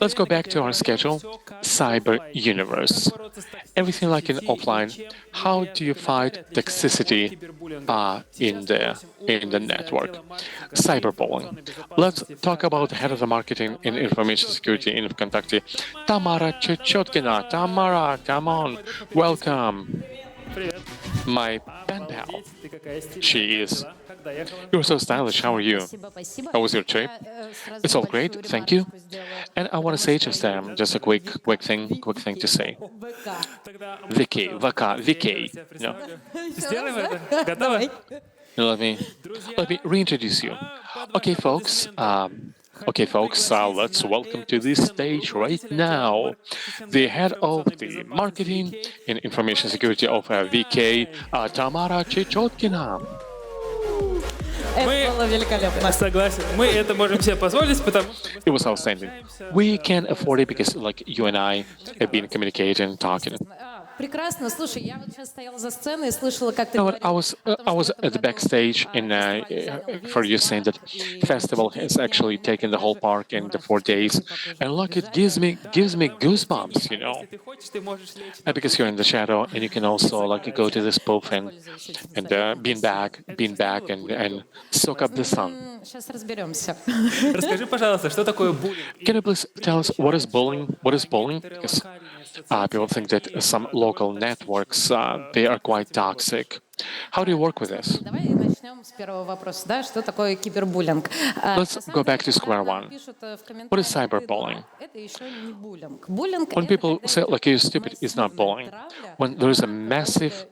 Let's go back to our schedule, cyber universe. Everything like in offline, how do you fight toxicity in the network? Cyberbullying. Let's talk about head of the marketing in information security in Vkontakte, Tamara Chechetkina. Tamara, come on, welcome. My pen pal. She is. You're so stylish. How are you? How was your trip? It's all great, thank you. And I want to say just a quick thing to say. VK. No. Let me reintroduce you. Okay, folks. Let's welcome to this stage right now the head of the marketing and information security of VK, Tamara Chechetkina. It was outstanding. We can afford it because, like, you and I have been communicating, talking. Прекрасно. Слушай, я вот сейчас стояла за сценой и слышала, как ты You know what, I was at the backstage for you saying that festival has actually taken the whole park in the 4 days, and look, it gives me goosebumps, you know. Because you're in the shadow, and you can also like go to this booth and bean back and soak up the sun. Сейчас разберемся. Расскажи, пожалуйста, что такое буллинг? Can you please tell us what is bullying? What is bullying? Because people think that some local networks they are quite toxic. How do you work with this? Давай начнем с первого вопроса, да? Что такое кибербуллинг? Let's go back to square one. What is cyberbullying? Это еще не буллинг. Буллинг When people say like you're stupid, it's not bullying. When there is a massive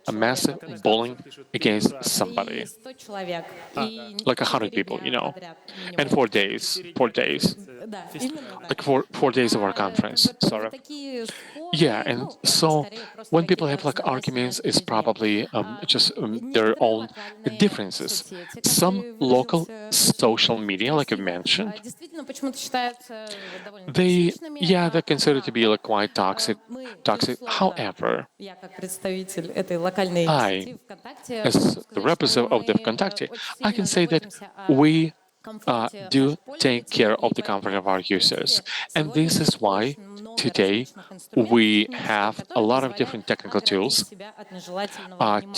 bullying against somebody, 100 человек. like 100 people, you know, and 4 days, Да, именно так. like 4 days of our conference. Sorry. Такие Yeah, and so when people have like arguments, it's probably just their own differences. Some local social media, like you mentioned, действительно почему-то считаются довольно they токсичными. they're considered to be like quite toxic. However, Я как представитель этой локальной I, сети ВКонтакте, as the representative of the Vkontakte, I can say that we do take care of the comfort of our users. And this is why today we have a lot of different technical tools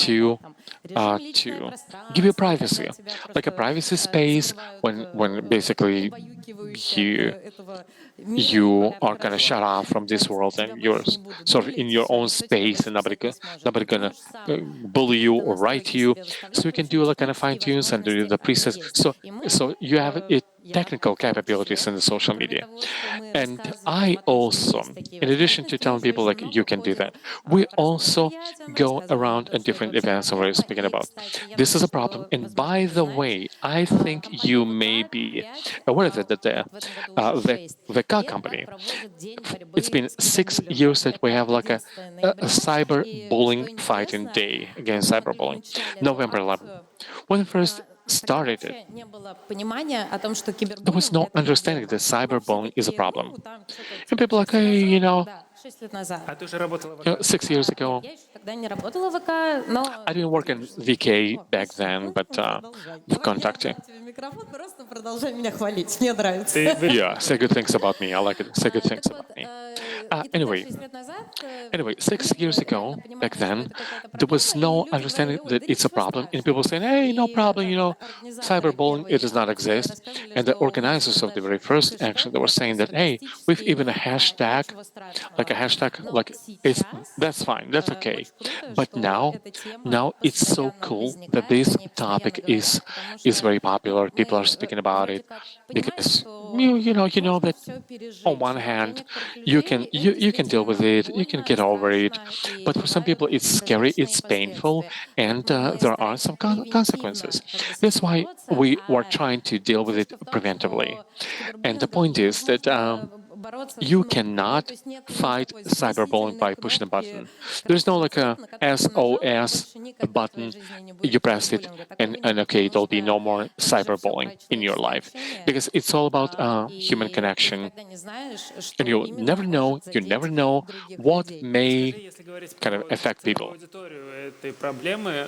to give you privacy, like a privacy space when basically you are kind of shut off from this world and you're sort of in your own space and nobody gonna bully you or write you. So you can do like kind of fine tunes and do the presets. So you have technical capabilities in the social media. And I also, in addition to telling people like you can do that, we also go around at different events that we're speaking about. This is a problem. And by the way, I think you may be aware of it, that the car company, it's been 6 years that we have like a cyberbullying fighting day against cyberbullying, November 11th. When we first started it, не было понимания о том, что there was no understanding that cyberbullying is a problem. And people are like, hey, you know, 6 лет назад. А ты уже работала в 6 years ago, Я еще тогда не работала в ВК, но... I didn't work in VK back then, but Vkontakte. Микрофон, просто продолжай меня хвалить, мне нравится. Yeah, say good things about me. I like it. Say good things about me. Anyway, 6 years ago, back then, there was no understanding that it's a problem, and people saying, "Hey, no problem, you know, cyberbullying it does not exist." And the organizers of the very first action, they were saying that, "Hey, we've even a hashtag, like that's fine, that's okay." But now it's so cool that this topic is very popular. People are speaking about it because you know that on one hand you can deal with it, you can get over it, but for some people it's scary, it's painful, and there are some consequences. That's why we were trying to deal with it preventively. And the point is that you cannot fight cyberbullying by pushing a button. There's no like a SOS button, you press it, and okay, there'll be no more cyberbullying in your life. Because it's all about human connection. And you never know what may kind of affect people. аудиторию этой проблемы,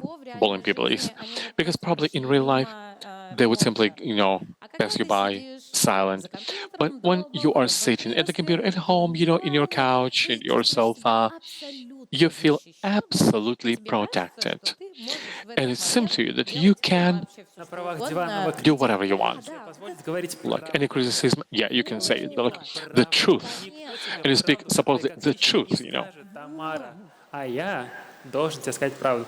bullying people is because probably in real life they would simply, pass you by silent. But when you are sitting at the computer at home, in your couch, in your sofa, you feel absolutely protected. And it seems to you that you can На правах диванного do критика whatever you можете want. себе позволить говорить Like правду. any criticism, yeah, you can say it, like the Право. truth. Никто тебе And you speak правду supposedly как the ответчик truth, не скажет, Тамара, а я должен тебе сказать правду.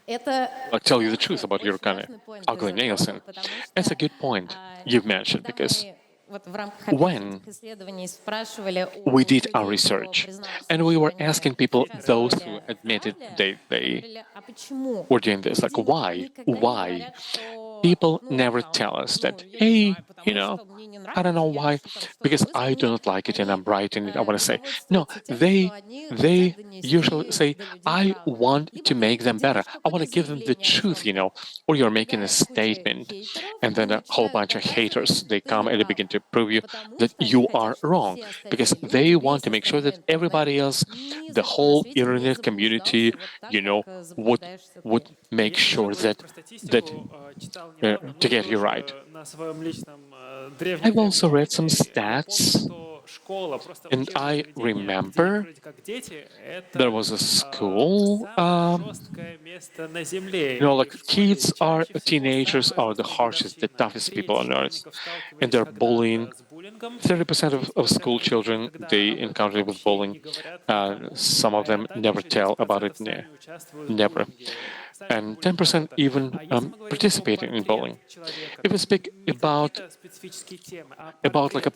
Это like tell you the truth about your kind of важный point ты ugly nails. затронул, And потому it's a что good point you've mentioned когда because мы вот в рамках when этих исследований спрашивали we у did our людей, кто research признался, and we что were они asking people, those who участвовали в admitted трале, they говорили, а почему? were doing this, like Люди why? никогда не Why? говорят, что, People ну, never там, tell us ну, that, я не hey, знаю, потому что мне не I don't нравится, know я why, ищу там что-то because I быстро. do Нет, not like it and I'm они writing it, I want to say. No, руководствуются тем, что they они хотят they usually донести say, до людей I правду. want Либо to ты make them better. делаешь I want какое-то to give them the заявление о truth, чем-то, or you're making a привлекаешь кучу statement, хейтеров and then и a whole начинаешь bunch of доказывать, haters, что they ты не come and they прав. begin to prove you Потому that что они you хотят, are чтобы wrong, все остальные because люди, they want весь to make sure остальной that интернет everybody else, ни the за что на whole свете не internet community, заблуждался вот так, как would заблуждаешься would ты. make Если же sure говорить that про that статистику, читал недавно, to ну get you right. тоже на своем личном древнем I've also древнем read some опыте, я помню, stats, что школа, просто and учебное I заведение, где remember вроде как дети, there это was a school. самое жесткое место на земле. И Like в школе kids are чаще всего teenagers самая are the жесткая harshest, the дедовщина. toughest people Треть on earth, школьников and сталкивались they're когда-то bullying. с буллингом, 30% of school 10% children никогда they об этом encounter with вообще bullying. не говорят никому, Some of them never также tell about it, 10% сами участвуют в never, буллинге, сами and булят 10% кого-то. even А если мы говорим про participating in портрет bullying. человека, If то we есть speak не какие-то специфические темы, а about like портрет a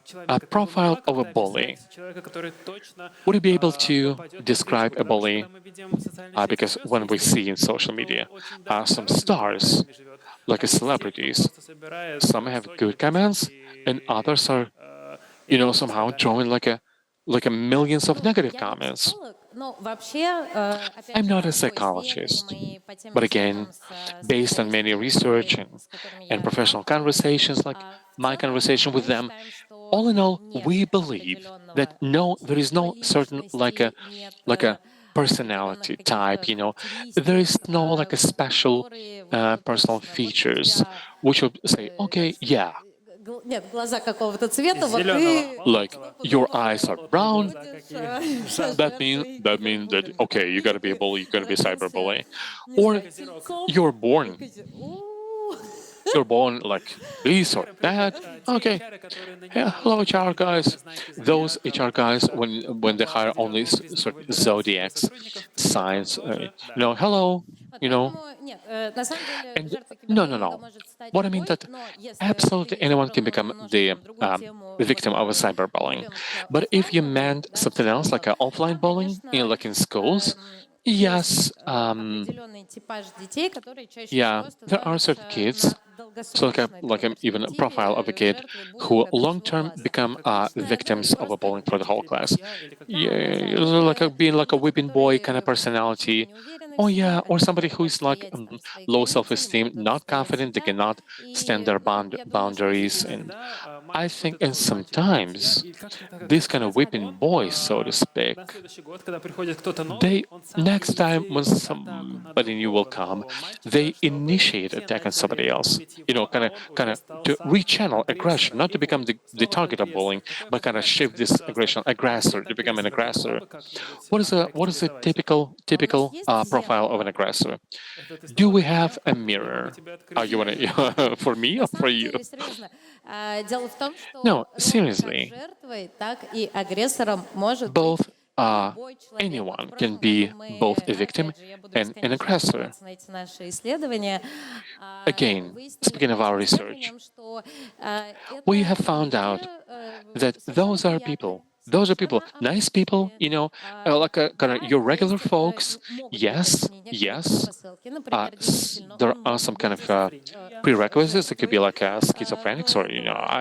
человека, ты бы profile могла of a как-то bully, описать человека, который точно would you be able to попадет на describe крючок? a Потому что bully? когда мы видим социальные сети Because звезд when we see in фейсбуке, social кто media очень даже some хорошими stars, комментариями живет, like а есть те, кто celebrities, просто собирает some have сотни good тысяч comments, and others are, и грубости, somehow да. drawing like a millions of Ну, negative я не comments. психолог, но вообще, опять I'm же, not a по исследованиям psychologist, и по тем but again, беседам с based on many специалистами, research с которыми and я professional сталкивалась, conversations, like в my целом conversation with мы them, считаем, что all in all, нет we believe that определенного no, there is no типа certain личности, нет like a определенных personality type, каких-то there характеристик, is no like a special которые вот personal точно, вот у features тебя which would say, okay, yeah, нет, глаза какого-то цвета, Из вот зеленого, ты like молотого. your eyes are Болотные brown, глаза будешь какие. that means that кибербуллинга. okay, you gotta be a Или bully, you ты gotta be a родился, cyberbully, не or знаю, тельцом, you're и born you're born like this or that. Okay, yeah, hello HR guys. Those HR guys, when they hire only certain zodiacs, signs, hello, Поэтому нет, на самом деле and жертвой no. кибербуллинга может стать What I mean любой, that но если absolutely ты anyone can затронул become немножко the там другую тему, the вот victim of a cyberbullying. ребенка But if you оффлайновых, meant да, something else, like школах, offline там, bullying, конечно, like in schools, есть yes, определенный типаж детей, которые чаще yeah, всего there are certain становятся kids. на So долгосрочной такой even a profile of a перспективе kid жертвой who буллинга там long всего term класса. become Ну, victims of a просто bullying for the whole class. Друзья или как Yeah, like это being like a люди, whipping boy kind of которые в чем-то personality. не уверены в Oh себе, yeah, or они не somebody могут who is like отстоять там свои low границы, не self-esteem, могут not отстоять confident, they себя. cannot stand И, their ну, я думаю, что boundaries. здесь And иногда I мальчик, вот think, этот and вот мальчик-друзья, sometimes или как это these kind of называется, whipping он boys, so to speak, на следующий год, когда приходит кто-то новый, they он сам next time when инициирует атаку на somebody new will другого come, нового мальчика, they чтобы initiate те attack on somebody начали else. булить его, а он Kind уже of стал to сам rechannel aggression, агрессором. not to Ему become the слово target of агрессор. bullying, Какое but kind of определение? shift Скажите, this пожалуйста, aggression если aggressor это to become an агрессор, могла aggressor. бы как-нибудь What is a охарактеризовать у нас typical есть profile of an зеркало. aggressor? этот Do we историк? have a Либо мы mirror? тебе You открыли wanna for me На or for самом you? деле, серьезно, дело в том, No, что ровно как seriously. жертвой, так и агрессором может быть Both любой человек. Вот в anyone can прошлом году be мы, both a victim опять же, я буду and an бесконечно aggressor. ссылаться на эти наши исследования, Again, выяснили speaking по of our этим research, исследованиям, что we это have found люди out that совершенно приятные, those are people, совершенно nice people, обычные. like kind of Да, your regular есть, folks. могут быть Yes, такие некоторые yes. предпосылки. Например, действительно, There он are может some kind быть of prerequisites. It could be жертвой, like schizophrenics, or бывает, и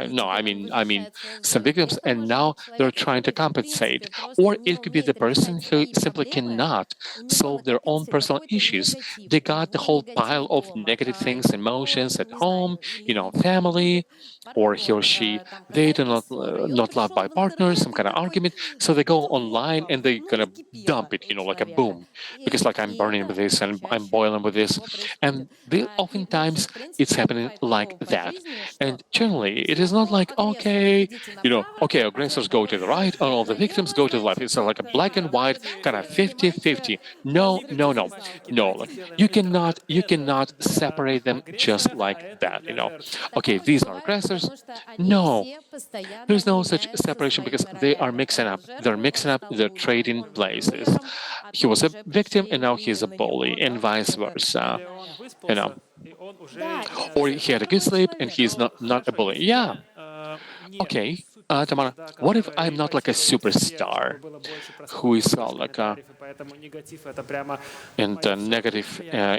no, теперь он I mean возвращается с some жертвой. victims, Это and может быть now they're человек, trying to который, в compensate. принципе, просто Or не it could be the умеет person решать who свои simply проблемы. cannot У него solve their own накопился personal какой-то issues. негатив. They У got the него whole pile негатив of дома. negative things, Его, emotions at не home, знаю, или family, люди, or he or партнер she, там they do какая-то ссора. И он not loved пришел by в partners, some интернет и kind of argument, so they go online and they gonna dump it, like a boom, because like I'm burning with this and I'm boiling with this, and oftentimes it's happening like that. And generally, it is not like okay, aggressors go to the right and all the victims go to the left. It's like a black and white kind of 50-50. No, no, no, no. Like, you cannot separate them just like that. Okay, these are aggressors. No, there's no such separation because they are mixing up. They're mixing up. They're trading places. He was a victim and now he's a bully, and vice versa. You know, or he had a good sleep and he's not a bully. Yeah. Okay, Tamara, what if I'm not like a superstar who is like and negative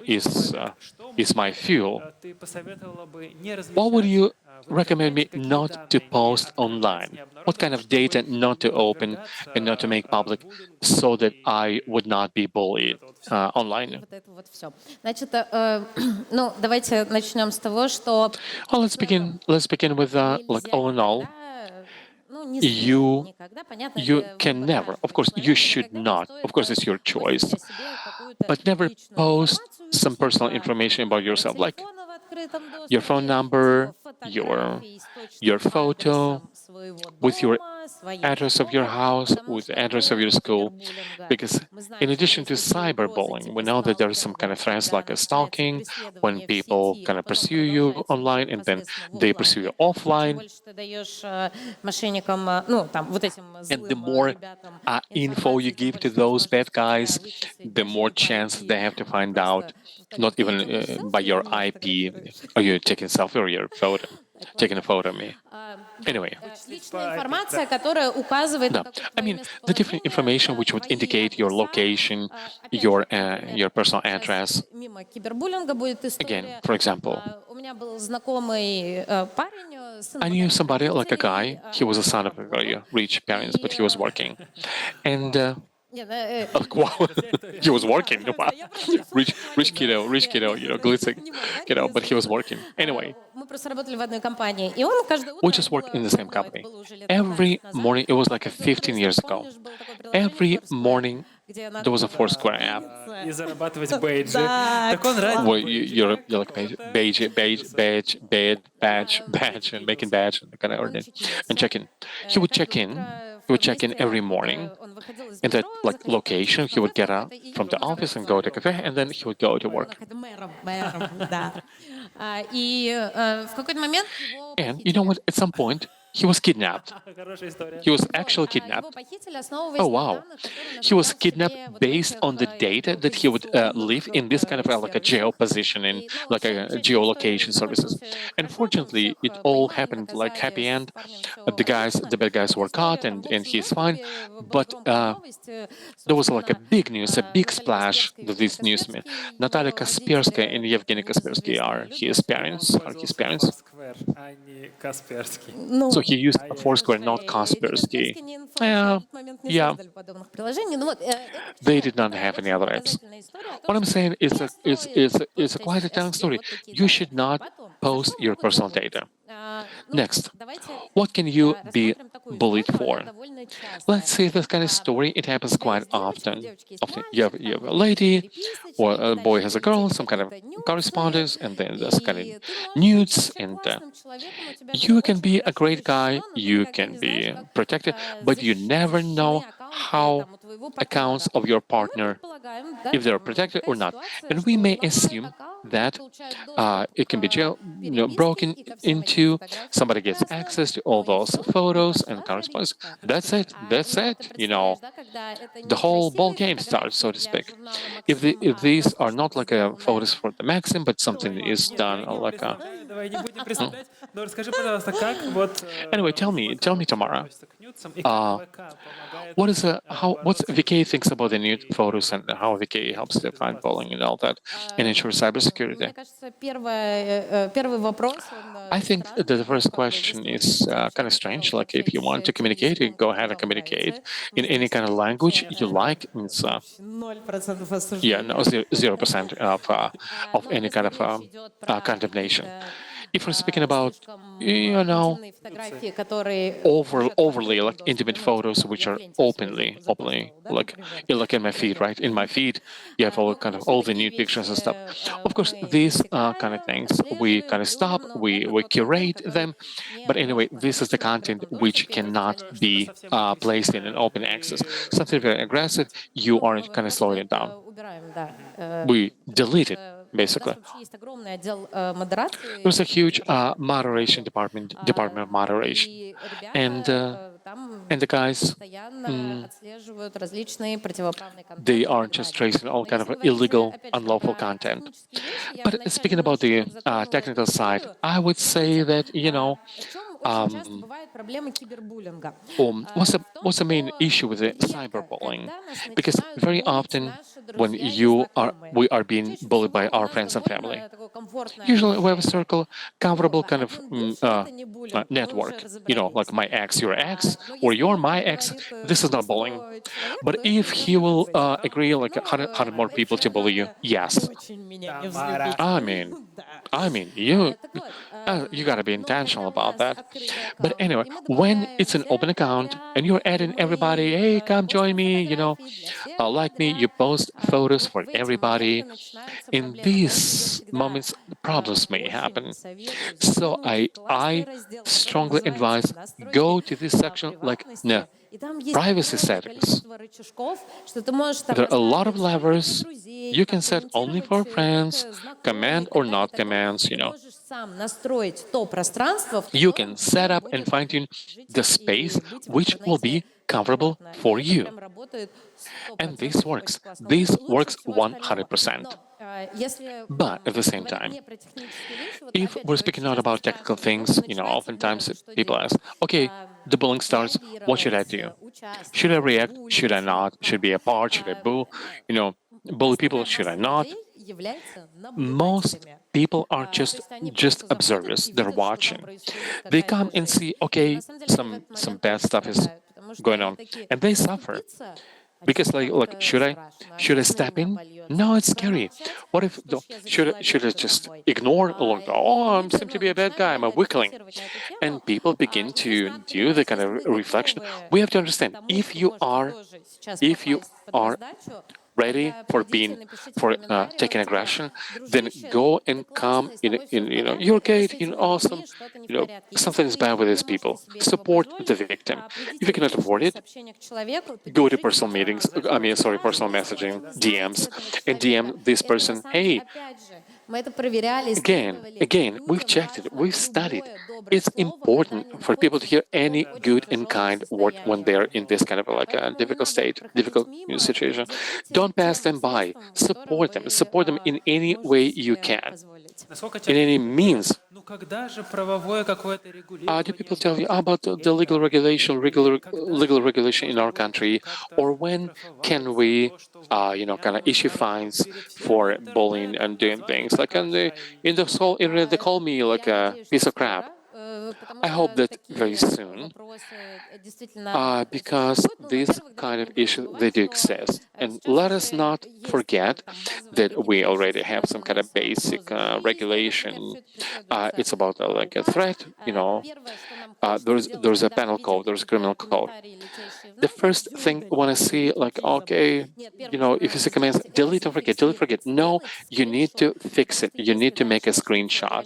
is my fuel? What would you recommend me not to post online? What kind of data not to open and not to make public so that I would not be bullied online? Вот это вот всё. Значит, ну, давайте начнем с того, что Well, let's begin with like all in all, ну, не you никогда, понятно, you это can выбор never, of каждого course, you человека, should никогда не not, стоит of course, it's your choice, выложить о себе какую-то but never личную post информацию, some personal типа information about yourself, like телефона в открытом your phone доступе, number, your фотографии с your точным photo, адресом своего with your дома, своей address of your школы, house, потому with the что address of кроме your school, кибербуллинга because мы знаем, in что addition есть to такие угрозы cyberbullying, we типа know that there are some kind сталкинга, of threats like a когда начинается stalking, when преследование в people сети, kind а of потом pursue you продолжается уже online and then непосредственно в they pursue you офлайне. И чем offline. больше ты даешь мошенникам, ну, там, вот этим And the злым more ребятам info you информации, тем give to больше those возможность bad у тебя guys, вычислить the more мошенника chance they и have to find out, просто повторить, not ты even делаешь by селфи или your меня IP, фотографируешь. or you're taking selfie or your photo, taking a photo of me. Anyway, Личная информация, которая указывает на no, какое-то I твое mean the different information местоположение, which would твои indicate your адреса. location, Опять же, your personal сейчас address. мимо кибербуллинга будет Again, история. for example, У меня был знакомый парень, сын I knew богатых somebody like a родителей, guy. He was a он son of работал. rich parents, but И he was working, and нет, like wow, he was working. Wow. я просто решила Rich, rich похвалиться. kiddo, rich kiddo, glitzy, Не but he was смешно. working anyway. Мы просто работали в одной компании, и он каждое We утро, just это worked было in the same давно, это company. было уже лет Every 15 назад, morning, it was like a каждое утро, 15 если years ты ago. помнишь, было такое приложение Every Foursquare, morning, где надо there was a было Foursquare app И расположиться. зарабатывать бейджи. Да, Так он ради where бейджика you're like badge, and making badge, and kind of он earning and чекинился. checking. He would check Каждое in. утро He would check in every morning он выходил из in that метро, like заходил location. He would get out from the office and go to cafe, and then he would go to work. Мэром, да. И в какой-то момент его And you know похитили. what? At some point, he was kidnapped. Хорошая история. He was actually kidnapped. Его похитили, основываясь Oh на wow. данных, которые He was наставлял себе kidnapped вот based этих on the data that he would live in this kind of like a geopositioning, И, ну, like a вся эта geolocation история services. закончилась хорошо, там Unfortunately, всех it all поймали, happened like наказали, happy end. с парнем все The bad guys отлично. were Эта caught история там в and общем he's fine. доступе была But громкая новость. there was like a Собственно, big news, a big Наталья splash Касперская и that Евгений these news made. Касперский, Natalia ее Kaspersky and родители, Evgeny ну, Kaspersky are известные люди. his parents, are his Пользовался parents. Foursquare, а не Касперский. Ну, So he used Ай-яй-яй. Foursquare, not слушай, ни Kaspersky. Касперский, ни Infobot на тот момент не Yeah, создали подобных приложений. Ну вот, это к they чему? did not Это have any очень other apps. показательная история о том, What I'm что saying is не a, is, стоит is, is a просто quite a telling себе story. вот такие You данные. should not Потом, за post что your могут personal булить? data. Ну, Next, давайте what can you be рассмотрим такую bullied историю, for? она довольно частая. Let's say this kind of story. It У happens тебя quite есть девочка, у often. девочки есть Often you мальчик, have там a у них lady, or переписочка, a и boy дальше has a вы girl, видите some kind of какие-то нюцы, correspondence, and then there's kind и ты of можешь быть nudes, вообще and классным человеком, у тебя все you can очень be a хорошо great guy, защищено, но ты you никогда can не знаешь, be как protected, but you never know защищены аккаунты how там у твоего accounts партнера. of your И мы partner, предполагаем, да, if they're там protected or такая not. ситуация, And we что may взламывают assume аккаунт, that получают доступ it can be к переписке broken и ко всем этим into, фотографиям somebody gets прекрасным, access to ну all и those все, и photos and пошла correspondence. зарисовка. That's it. That's Но it. ты You know, представляешь, да, когда это the whole ball некрасивые game starts, so фотографии to для speak. журнала If «Максим», if а these are просто not что-то like photos сделанное for the Maxim, but something дома is где-то. done Я не like a. представляю, давай не будем представлять. Но расскажи, пожалуйста, как вот Anyway, tell me, Tamara, относится к нюцам и как ВК помогает what's бороться VK thinks about the nude photos and how VK helps to fight bullying and all that and ensure cybersecurity? Мне кажется, первый вопрос, он I think that the странный, first как бы question действительно is хотите kind of общаться, strange. Like if you пообщайтесь want to тем communicate, языком, go ahead который and вам communicate нравится. in any kind of language you like. It's Вообще 0% yeah, осуждения. no 0% of Но any kind если of речь идет про condemnation. какие-то if we're speaking about, фотографии, которые overly like intimate photos which are openly like in my feed, right? In my feed, you have all the nude pictures and stuff. Of course, these kind of things we kind of stop, we curate them, but anyway, this is the content which cannot be placed in an open access. Something very aggressive, you are kind of slowing it down. We delete it basically. There's a huge moderation department of moderation, and the guys, they are just tracing all kind of illegal, unlawful content. But speaking about the technical side, I would say that what's the main issue with the cyberbullying? Because very often when we are being bullied by our friends and family, usually we have a circle, comfortable kind of network. Like my ex, your ex, or you're my ex. This is not bullying. But if he will agree, like 100 more people to bully you, yes. I mean, you gotta be intentional about that. But anyway, when it's an open account and you're adding everybody, hey, come join me, like me, you post photos for everybody. In these moments, problems may happen. So I strongly advise go to this section like no privacy settings. There are a lot of levers. You can set only for friends, command or not commands, You can set up and fine-tune the space which will be comfortable for you. And this works. This works 100%. But at the same time, if we're speaking not about technical things, oftentimes people ask, okay, the bullying starts, what should I do? Should I react? Should I not? Should I be a part? Should I boo? Bully people? Should I not? Most people are just observers. They're watching. They come and see, okay, some bad stuff is going on, and they suffer. Because like should I step in? No, it's scary. What if should I just ignore? Like, oh, I'm seem to be a bad guy. I'm a weakling, and people begin to do the kind of reflection. We have to understand if you are ready for taking aggression, then go and come you're great, awesome, something is bad with these people. Support the victim. If you cannot afford it, go to personal meetings. Personal messaging, DMs, and DM this person. Hey, again, we've checked it, we've studied. It's important for people to hear any good and kind word when they're in this kind of like a difficult state, difficult situation. Don't pass them by. Support them in any way you can, in any means. Do people tell you about the legal regulation in our country, or when can we, kind of issue fines for bullying and doing things like in the whole area they call me like a piece of crap. I hope that very soon, because these kind of issues, they do exist. And let us not forget that we already have some kind of basic regulation. It's about like a threat, there's a penal code, there's a criminal code. The first thing I want to see, like, okay, if you see commands, delete and forget. No, you need to fix it. You need to make a screenshot.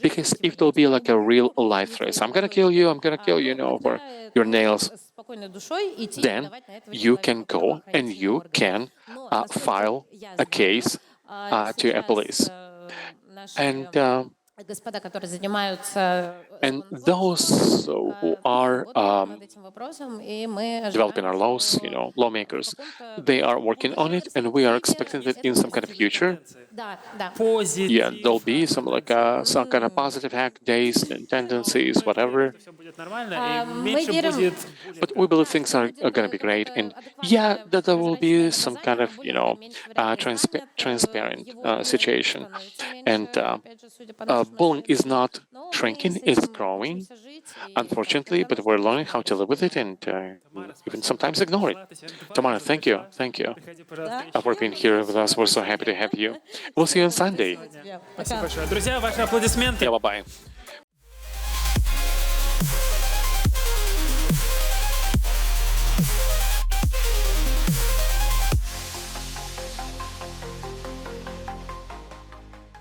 Because if there'll be like a real life threat, I'm going to kill you, for your nails, then you can go and you can file a case to a police. And those who are developing our laws, lawmakers, they are working on it, and we are expecting that in some kind of future, there'll be some kind of positive hack days and tendencies, whatever. But we believe things are going to be great, and that there will be some kind of transparent situation. And bullying is not shrinking, it's growing, unfortunately, but we're learning how to live with it and even sometimes ignore it. Tamara, thank you. Thank you for being here with us. We're so happy to have you. We'll see you on Sunday. Спасибо большое. Друзья, ваши аплодисменты. Yeah, bye-bye.